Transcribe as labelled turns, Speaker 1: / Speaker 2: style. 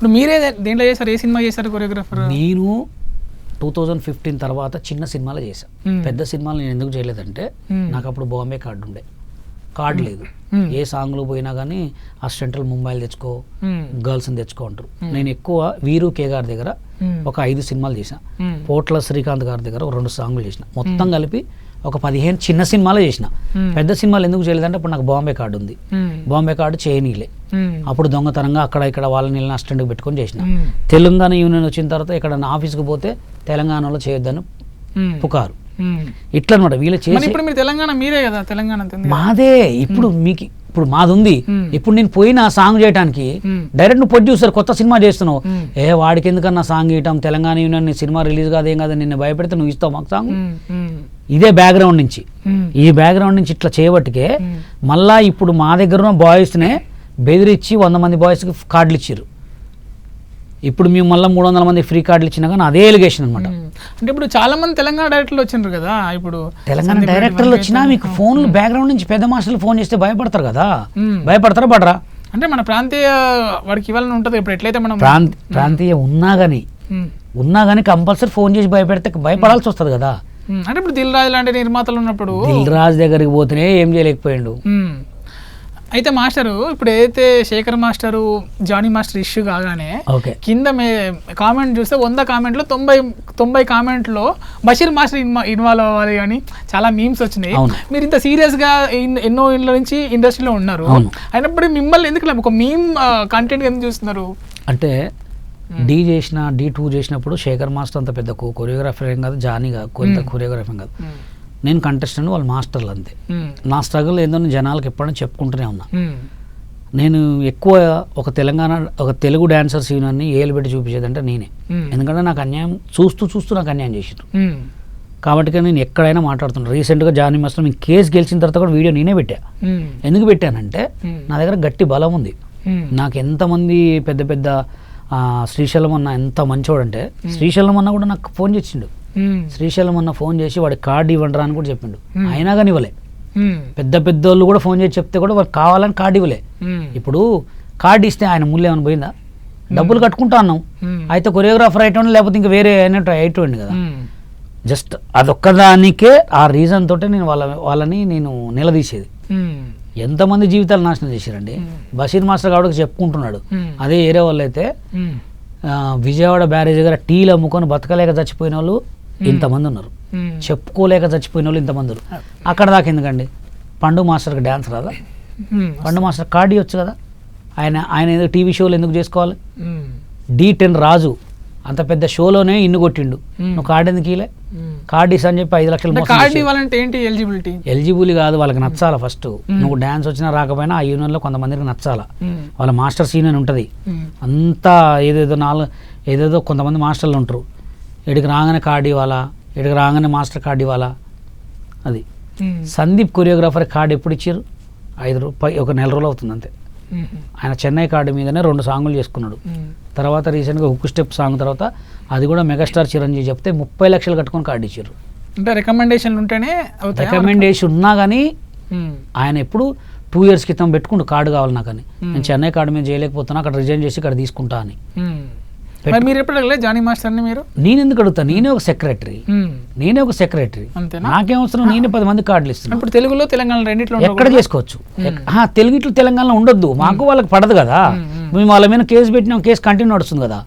Speaker 1: ఇప్పుడు మీరే దేంట్లో చేశారు, ఏ సినిమా చేశారు కొరియోగ్రాఫర్?
Speaker 2: నేను 2015 తర్వాత చిన్న సినిమాలు చేశాను. పెద్ద సినిమాలు నేను ఎందుకు చేయలేదంటే నాకు అప్పుడు బాంబే కార్డు ఉండే, కార్డు లేదు. ఏ సాంగ్లో పోయినా కానీ అసిస్టెంట్లు ముంబైలు తెచ్చుకో, గర్ల్స్ని తెచ్చుకో అంటారు. నేను ఎక్కువ వీరు కే గారి దగ్గర ఒక 5 సినిమాలు చేసిన, పోట్ల శ్రీకాంత్ గారి దగ్గర ఒక 2 సాంగ్లు చేసిన, మొత్తం కలిపి ఒక 15 చిన్న సినిమాలు చేసిన. పెద్ద సినిమాలు ఎందుకు చేయలేదంటే అప్పుడు నాకు బాంబే కార్డు ఉంది, బాంబే కార్డు చేయనీలే. అప్పుడు దొంగతనంగా అక్కడ ఇక్కడ వాళ్ళని అసిస్టెంట్కి పెట్టుకొని చేసిన. తెలంగాణ యూనియన్ వచ్చిన తర్వాత ఇక్కడ నా ఆఫీస్కి పోతే తెలంగాణలో చేయొద్దని పుకారు, ఇట్లా అనమాట వీళ్ళు చేసి.
Speaker 1: ఇప్పుడు మీరు తెలంగాణ మీరే కదా, తెలంగాణ
Speaker 2: మాదే. ఇప్పుడు మీకు ఇప్పుడు మాది ఉంది. ఇప్పుడు నేను పోయిన సాంగ్ చేయడానికి డైరెక్ట్ నువ్వు ప్రొడ్యూసర్ కొత్త సినిమా చేస్తున్నావు, వాడికి ఎందుకన్నా సాంగ్ ఇవ్వటం, తెలంగాణ యూనియన్ సినిమా రిలీజ్ కాదు ఏం కాదు, నిన్ను భయపెడితే నువ్వు ఇస్తావు మాకు సాంగ్. ఇదే బ్యాక్గ్రౌండ్ నుంచి, ఈ బ్యాక్గ్రౌండ్ నుంచి ఇట్లా చేయబట్టికే మళ్ళా ఇప్పుడు మా దగ్గర ఉన్న బాయ్స్నే బెదిరించి 100 మంది బాయ్స్కి కార్డులు ఇచ్చారు. ఇప్పుడు మేము మళ్ళీ 300 మంది ఫ్రీ కార్డులు ఇచ్చినా కానీ అదే ఎలిగేషన్ అనమాట.
Speaker 1: అంటే ఇప్పుడు చాలా మంది తెలంగాణ డైరెక్టర్లు వచ్చిండ్రు కదా, ఇప్పుడు
Speaker 2: తెలంగాణ డైరెక్టర్లు వచ్చినా మీకు ఫోన్లు బ్యాక్గ్రౌండ్ నుంచి పెద్ద మాస్టర్లు ఫోన్ చేస్తే భయపడతారు కదా, భయపడతారా పడరా?
Speaker 1: అంటే మన ప్రాంతీయ వాడికి ఇవ్వాలని ఉంటుంది. ఇప్పుడు ఎట్లయితే మనం
Speaker 2: ప్రాంతీయ ఉన్నా కానీ కంపల్సరీ ఫోన్ చేసి భయపడాల్సి వస్తుంది కదా.
Speaker 1: అంటే ఇప్పుడు దిల్ రాజు లాంటి నిర్మాతలు ఉన్నప్పుడు
Speaker 2: దిల్ రాజు దగ్గరికి పోతేనే ఏం చేయలేకపోయాడు.
Speaker 1: అయితే మాస్టరు ఇప్పుడు ఏదైతే Shekhar master Jani master issue కాగానే కింద కామెంట్ చూస్తే 100 కామెంట్లో 90 కామెంట్లో బషీర్ మాస్టర్ ఇన్వాల్వ్ అవ్వాలి అని చాలా మీమ్స్ వచ్చినాయి. మీరు ఇంత సీరియస్గా ఎన్నో ఇళ్ళ నుంచి ఇండస్ట్రీలో ఉన్నారు, అయినప్పుడు మిమ్మల్ని ఎందుకు ఒక మీమ్ కంటెంట్ ఎందుకు చూస్తున్నారు?
Speaker 2: అంటే D2 చేసినప్పుడు శేఖర్ మాస్టర్ అంత పెద్ద కొరియోగ్రాఫర్ ఏం కాదు, జానీ కాదు, కొంత కొరియోగ్రాఫర్ కాదు. నేను కంటెస్టెంట్, వాళ్ళు మాస్టర్లు అంతే. నా స్ట్రగుల్ ఏందో జనాలకు ఎప్పుడైనా చెప్పుకుంటూనే ఉన్నా. నేను ఎక్కువ ఒక తెలుగు డాన్సర్స్ యూనియన్ని ఏలు పెట్టి చూపించేదంటే నేనే. ఎందుకంటే నాకు అన్యాయం చూస్తూ నాకు అన్యాయం చేసారు కాబట్టి నేను ఎక్కడైనా మాట్లాడుతున్నాను. రీసెంట్గా జానీ మాస్టర్ మేము కేసు గెలిచిన తర్వాత కూడా వీడియో నేనే పెట్టా. ఎందుకు పెట్టానంటే నా దగ్గర గట్టి బలం ఉంది. నాకు ఎంతమంది పెద్ద శ్రీశైలం అన్న ఎంత మంచోడంటే, శ్రీశైలం అన్న కూడా నాకు ఫోన్ చేసిండు. శ్రీశైలం అన్న ఫోన్ చేసి వాడికి కార్డు ఇవ్వండి అని కూడా చెప్పిండు, అయినా కానీ ఇవ్వలే. పెద్ద వాళ్ళు కూడా ఫోన్ చేసి చెప్తే కూడా వాడికి కావాలని కార్డు ఇవ్వలే. ఇప్పుడు కార్డు ఇస్తే ఆయన ముళ్ళు ఏమైనా పోయిందా? డబ్బులు కట్టుకుంటా అన్నాం, అయితే కొరియోగ్రాఫర్ అయిటోండి లేకపోతే ఇంకా వేరే అయిటోండి కదా. జస్ట్ అదొక్కదానికే ఆ రీజన్ తోటే నేను వాళ్ళని నేను నిలదీసేది. ఎంతమంది జీవితాలు నాశనం చేశారండి. బషీర్ మాస్టర్ కాబట్టి చెప్పుకుంటున్నాడు, అదే ఏరే వాళ్ళు అయితే విజయవాడ బ్యారేజ్ దగ్గర టీలు అమ్ముకొని బతకలేక చచ్చిపోయిన వాళ్ళు ఇంతమంది ఉన్నారు, చెప్పుకోలేక చచ్చిపోయిన వాళ్ళు ఇంతమంది ఉన్నారు. అక్కడ దాకా ఎందుకండి? పండు మాస్టర్కి డ్యాన్స్ రాదా? పండు మాస్టర్ కార్డు ఇవ్వచ్చు కదా. ఆయన ఏదో టీవీ షోలు ఎందుకు చేసుకోవాలి? D10 రాజు అంత పెద్ద షోలోనే ఇన్ను కొట్టిండు, నువ్వు కార్డు ఎందుకు ఇలే? కార్డు ఇస్తా అని చెప్పి 5 లక్షలు.
Speaker 1: కార్డు ఇవ్వాలంటే ఏంటి
Speaker 2: ఎలిజిబుల్ కాదు, వాళ్ళకి నచ్చాలా ఫస్ట్. నువ్వు డాన్స్ వచ్చినా రాకపోయినా ఆ యూనియన్లో కొంతమందికి నచ్చాలా. వాళ్ళ మాస్టర్స్ యూనియన్ ఉంటుంది, అంతా ఏదేదో కొంతమంది మాస్టర్లు ఉంటారు. ఇక్కడికి రాగానే కార్డు ఇవ్వాలా, ఇక్కడికి రాగానే మాస్టర్ కార్డు ఇవ్వాలా. అది సందీప్ కొరియోగ్రాఫర్ కార్డు ఎప్పుడు ఇచ్చారు? 5 రూపాయలు, ఒక నెల రోజులు అవుతుంది అంతే. ఆయన చెన్నై కార్డు మీదనే 2 సాంగులు చేసుకున్నాడు. తర్వాత రీసెంట్గా హుక్ స్టెప్ సాంగ్ తర్వాత అది కూడా మెగాస్టార్ చిరంజీవి చెప్తే 30 లక్షలు కట్టుకొని కార్డు ఇచ్చారు.
Speaker 1: అంటే రికమెండేషన్ ఉంటేనే,
Speaker 2: రికమెండేషన్ ఉన్నా కానీ ఆయన ఎప్పుడు 2 years క్రితం పెట్టుకుంటూ కార్డు కావాలి నాకని. నేను చెన్నై కార్డు మీద చేయలేకపోతున్నా, అక్కడ రిజైన్ చేసి ఇక్కడ తీసుకుంటా అని.
Speaker 1: మీరు ఎప్పుడు అడగలేదు జానీ మాస్టర్ని? మీరు
Speaker 2: నేను ఎందుకు అడుగుతా? నేనే ఒక సెక్రటరీ, నాకేం అవసరం? నేనే 10 మంది కార్డులు ఇస్తున్నాను.
Speaker 1: ఇప్పుడు తెలుగులో తెలంగాణ రెండిట్లో
Speaker 2: ఎక్కడ చేసుకోవచ్చు. తెలుగులో తెలంగాణలో ఉండొద్దు, మాకు వాళ్ళకి పడదు కదా. మేము వాళ్ళ మీద కేసు పెట్టినాం, కేసు కంటిన్యూ నడుస్తుంది కదా.